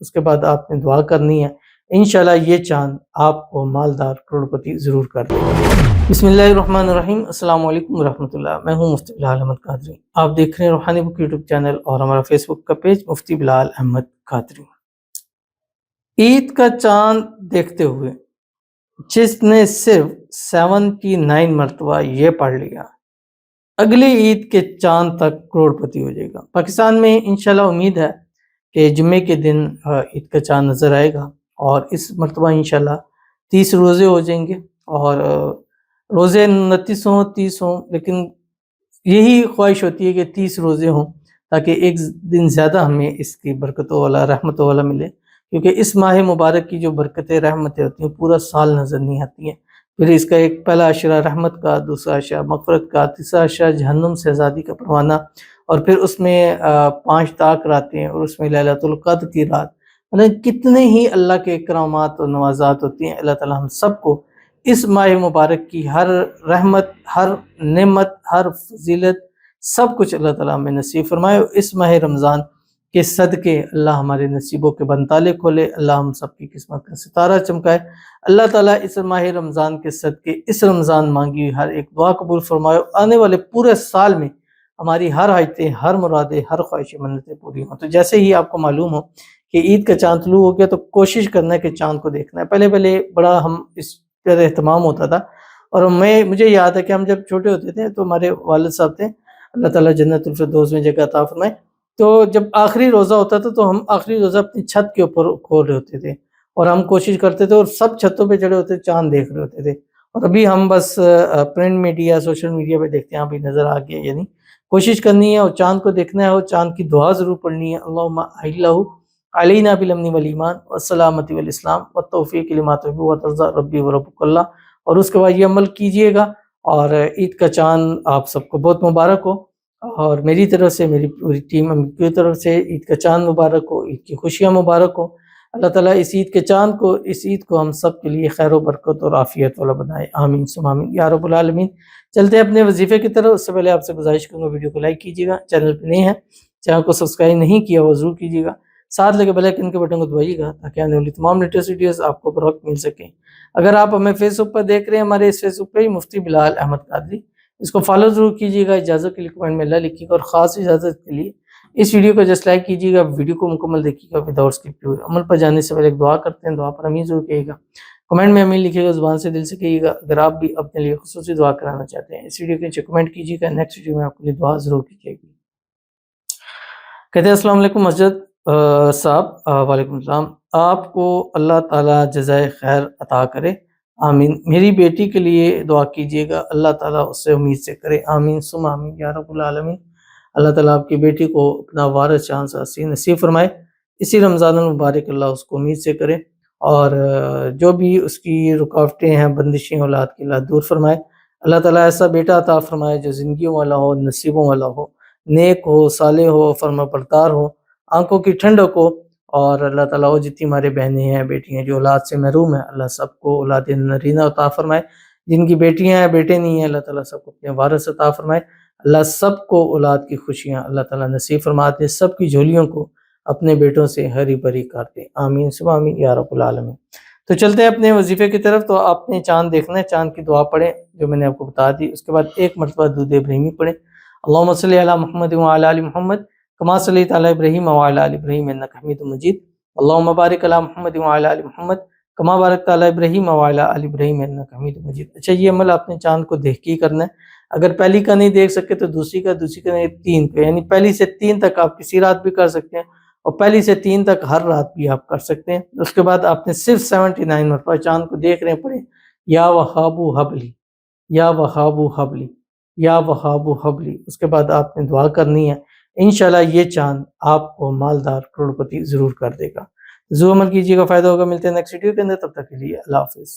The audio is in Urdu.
اس کے بعد آپ نے دعا کرنی ہے، انشاءاللہ یہ چاند آپ کو مالدار کروڑپتی ضرور کر دے گا۔ بسم اللہ الرحمن الرحیم، السلام علیکم ورحمۃ اللہ، میں ہوں مفتی بلال احمد قادری۔ آپ دیکھ رہے ہیں روحانی بک یوٹیوب چینل اور ہمارا فیس بک کا پیج مفتی بلال احمد قادری۔ عید کا چاند دیکھتے ہوئے جس نے صرف 79 مرتبہ یہ پڑھ لیا، اگلی عید کے چاند تک کروڑپتی ہو جائے گا۔ پاکستان میں انشاءاللہ امید ہے کہ جمعے کے دن عید کا چاند نظر آئے گا، اور اس مرتبہ انشاءاللہ 30 روزے ہو جائیں گے، اور روزے 29 ہوں 30 ہوں، لیکن یہی خواہش ہوتی ہے کہ 30 روزے ہوں تاکہ ایک دن زیادہ ہمیں اس کی برکتوں والا رحمتوں والا ملے، کیونکہ اس ماہ مبارک کی جو برکتیں رحمتیں ہوتی ہیں پورا سال نظر نہیں آتی ہیں۔ پھر اس کا ایک پہلا عشرہ رحمت کا، دوسرا عشرہ مغفرت کا، تیسرا عشرہ جہنم سے آزادی کا پروانہ، اور پھر اس میں 5 طاق راتیں، اور اس میں لیلۃ القدر کی رات، مطلب کتنے ہی اللہ کے اکرامات و نوازات ہوتی ہیں۔ اللہ تعالیٰ ہم سب کو اس ماہ مبارک کی ہر رحمت، ہر نعمت، ہر فضیلت، سب کچھ اللہ تعالیٰ ہمیں نصیب فرمائے۔ اس ماہ رمضان کے صدقے اللہ ہمارے نصیبوں کے بنتالے کھولے، اللہ ہم سب کی قسمت کا ستارہ چمکائے۔ اللہ تعالیٰ اس ماہ رمضان کے صدقے اس رمضان مانگی ہوئی ہر ایک دعا قبول فرمائے، آنے والے پورے سال میں ہماری ہر حاجتیں، ہر مرادیں، ہر خواہشیں، منتیں پوری ہوں۔ تو جیسے ہی آپ کو معلوم ہو کہ عید کا چاند طلوع ہو گیا تو کوشش کرنا ہے کہ چاند کو دیکھنا ہے۔ پہلے بڑا ہم اس طرح اہتمام ہوتا تھا، اور مجھے یاد ہے کہ ہم جب چھوٹے ہوتے تھے تو ہمارے والد صاحب تھے، اللہ تعالیٰ جنت الفردوس میں جگہ عطا فرمائے، تو جب آخری روزہ ہوتا تھا تو ہم آخری روزہ اپنی چھت کے اوپر کھول رہے ہوتے تھے، اور ہم کوشش کرتے تھے، اور سب چھتوں پہ چڑھے ہوتے چاند دیکھ رہے ہوتے تھے۔ اور ابھی ہم بس پرنٹ میڈیا، سوشل میڈیا پہ دیکھتے ہیں، ابھی نظر آ گیا، یعنی کوشش کرنی ہے اور چاند کو دیکھنا ہے، اور چاند کی دعا ضرور پڑھنی ہے، اللہم اہلہ علینا بالامن والایمان والسلامۃ والاسلام والتوفیق لما تحب وترضى ربی وربک اللہ، اور اس کے بعد یہ عمل کیجئے گا، اور عید کا چاند آپ سب کو بہت مبارک ہو، اور میری طرف سے، میری پوری ٹیم کی طرف سے عید کا چاند مبارک ہو، عید کی خوشیاں مبارک ہو۔ اللہ تعالیٰ اس عید کے چاند کو، اس عید کو ہم سب کے لیے خیر و برکت اور عافیت والا بنائے، آمین ثم آمین یا رب العالمین۔ چلتے ہیں اپنے وظیفے کی طرف، اس سے پہلے آپ سے گزارش کروں گا ویڈیو کو لائک کیجیے گا، چینل پہ نہیں ہے چینل کو سبسکرائب نہیں کیا وہ ضرور کیجیے گا، ساتھ لگے بیل آئیکن کے بٹن کو دبائیے گا تاکہ آنے والی تمام لیٹسٹ ویڈیوز آپ کو بر وقت مل سکیں۔ اگر آپ ہمیں فیس بک پر دیکھ رہے ہیں، ہمارے اس فیس بک پہ مفتی بلال احمد قادری، اس کو فالو ضرور کیجیے گا، اجازت کے لیے کمنٹ میں اللہ لکھیے گا، اور خاص اجازت کے لیے اس ویڈیو کو جسٹ لائک کیجیے گا، ویڈیو کو مکمل دیکھیے گا وداؤٹ اسکپ ہوئے۔ عمل پر جانے سے پہلے ایک دعا کرتے ہیں، دعا پر امین ضرور کہیے گا، کمنٹ میں امین لکھیے گا، زبان سے دل سے کہیے گا۔ اگر آپ بھی اپنے لیے خصوصی دعا کرانا چاہتے ہیں، اس ویڈیو کے نیچے کمنٹ کیجیے گا، نیکسٹ ویڈیو میں آپ کے لیے دعا ضرور کی جائے گی۔ کہتے ہیں السلام علیکم مسجد صاحب، وعلیکم السلام، آپ کو اللہ تعالیٰ جزائے خیر عطا کرے، آمین۔ میری بیٹی کے لیے دعا کیجیے گا، اللہ تعالیٰ اس سے امید سے کرے، آمین ثم آمین یا رب العالمین۔ اللہ تعالیٰ آپ کی بیٹی کو اپنا وارث چاند سا نصیب فرمائے، اسی رمضان المبارک اللہ اس کو امید سے کرے، اور جو بھی اس کی رکاوٹیں ہیں، بندشیں اولاد کی، اللہ دور فرمائے۔ اللہ تعالیٰ ایسا بیٹا عطا فرمائے جو زندگیوں والا ہو، نصیبوں والا ہو، نیک ہو، صالح ہو، فرما بردار ہو، آنکھوں کی ٹھنڈک ہو، اور اللہ تعالیٰ وہ جتنی ہمارے بہنیں ہیں، بیٹی ہیں جو اولاد سے محروم ہیں، اللہ سب کو اولاد نرینہ عطا فرمائے۔ جن کی بیٹیاں ہیں، بیٹے نہیں ہیں، اللہ تعالیٰ سب کو اپنے وارث عطا فرمائے۔ اللہ سب کو اولاد کی خوشیاں اللہ تعالیٰ نصیب فرماتے، سب کی جھولیوں کو اپنے بیٹوں سے ہری بھری کرتے، آمین ثم آمین یا رب العالمین۔ تو چلتے ہیں اپنے وظیفے کی طرف۔ تو آپ نے چاند دیکھنا ہے، چاند کی دعا پڑھیں جو میں نے آپ کو بتا دی، اس کے بعد ایک مرتبہ درود ابراہیمی پڑھیں، اللہم صلی علی محمد وعلی آل محمد کما صلیت علی ابراہیم وعلی آل ابراہیم انک حمید مجید، اللہم بارک علی محمد وعلی آل محمد کما بارکت علی ابراہیم وعلی آل ابراہیم انک حمید مجید۔ اچھا، یہ عمل آپ نے چاند کو دیکھ کے ہی کرنا ہے، اگر پہلی کا نہیں دیکھ سکے تو دوسری کا نہیں 3 کا، یعنی پہلی سے 3 تک آپ کسی رات بھی کر سکتے ہیں، اور پہلی سے 3 تک ہر رات بھی آپ کر سکتے ہیں۔ اس کے بعد آپ نے صرف 79 مرتبہ چاند کو دیکھ رہے ہیں پڑھیں، یا وہاب حبلی، یا وہاب حبلی، یا وہاب حبلی۔ اس کے بعد آپ نے دعا کرنی ہے، انشاءاللہ یہ چاند آپ کو مالدار کروڑپتی ضرور کر دے گا۔ ضرور عمل کیجیے گا، فائدہ ہوگا۔ ملتے ہیں نیکسٹ ویڈیو کے اندر، تب تک کے لیے اللہ حافظ۔